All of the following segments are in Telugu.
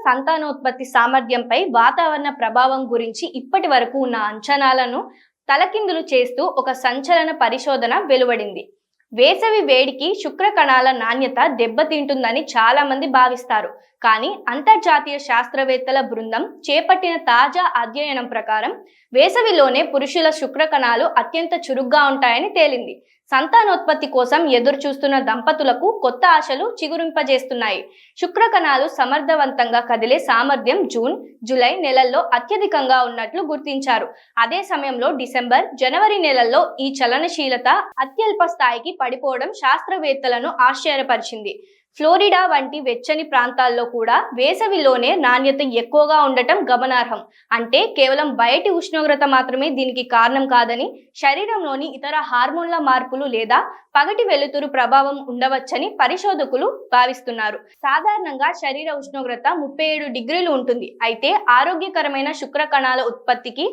సంతానోత్పత్తి సామర్థ్యంపై వాతావరణ ప్రభావం గురించి ఇప్పటి వరకు ఉన్న అంచనాలను తలకిందులు చేస్తూ ఒక సంచలన పరిశోధన వెలువడింది. వేసవి వేడికి శుక్ర కణాల నాణ్యత దెబ్బతింటుందని చాలా మంది భావిస్తారు. కానీ అంతర్జాతీయ శాస్త్రవేత్తల బృందం చేపట్టిన తాజా అధ్యయనం ప్రకారం వేసవిలోనే పురుషుల శుక్ర కణాలు అత్యంత చురుగ్గా ఉంటాయని తేలింది. సంతానోత్పత్తి కోసం ఎదురు చూస్తున్న దంపతులకు కొత్త ఆశలు చిగురింపజేస్తున్నాయి. శుక్ర కణాలు సమర్థవంతంగా కదిలే సామర్థ్యం జూన్, జూలై నెలల్లో అత్యధికంగా ఉన్నట్లు గుర్తించారు. అదే సమయంలో డిసెంబర్, జనవరి నెలల్లో ఈ చలనశీలత అత్యల్ప స్థాయికి పడిపోవడం శాస్త్రవేత్తలను ఆశ్చర్యపరిచింది. ఫ్లోరిడా వంటి వెచ్చని ప్రాంతాల్లో కూడా వేసవిలోనే నాణ్యత ఎక్కువగా ఉండటం గమనార్హం. అంటే కేవలం బయటి ఉష్ణోగ్రత మాత్రమే దీనికి కారణం కాదని, శరీరంలోని ఇతర హార్మోన్ల మార్పులు లేదా పగటి వెలుతురు ప్రభావం ఉండవచ్చని పరిశోధకులు భావిస్తున్నారు. సాధారణంగా శరీర ఉష్ణోగ్రత 37 డిగ్రీలు ఉంటుంది. అయితే ఆరోగ్యకరమైన శుక్ర కణాల ఉత్పత్తికి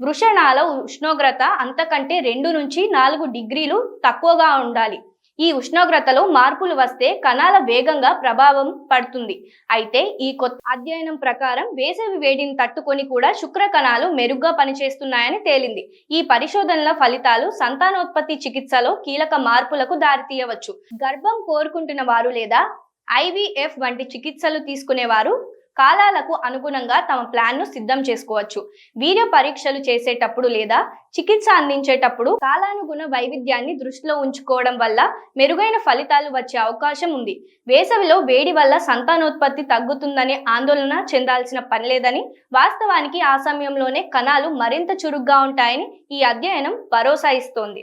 వృషణాల ఉష్ణోగ్రత అంతకంటే 2 నుంచి 4 డిగ్రీలు తక్కువగా ఉండాలి. ఈ ఉష్ణోగ్రతలో మార్పులు వస్తే కణాల వేగంగా ప్రభావం పడుతుంది. అయితే ఈ కొత్త అధ్యయనం ప్రకారం వేసవి వేడిని తట్టుకొని కూడా శుక్ర కణాలు మెరుగ్గా పనిచేస్తున్నాయని తేలింది. ఈ పరిశోధనల ఫలితాలు సంతానోత్పత్తి చికిత్సలో కీలక మార్పులకు దారితీయవచ్చు. గర్భం కోరుకుంటున్న వారు లేదా IVF వంటి చికిత్సలు తీసుకునేవారు కాలాలకు అనుగుణంగా తమ ప్లాన్ను సిద్ధం చేసుకోవచ్చు. వీర్య పరీక్షలు చేసేటప్పుడు లేదా చికిత్స అందించేటప్పుడు కాలానుగుణ వైవిధ్యాన్ని దృష్టిలో ఉంచుకోవడం వల్ల మెరుగైన ఫలితాలు వచ్చే అవకాశం ఉంది. వేసవిలో వేడి వల్ల సంతానోత్పత్తి తగ్గుతుందనే ఆందోళన చెందాల్సిన పనిలేదని, వాస్తవానికి ఆ సమయంలోనే కణాలు మరింత చురుగ్గా ఉంటాయని ఈ అధ్యయనం భరోసా ఇస్తోంది.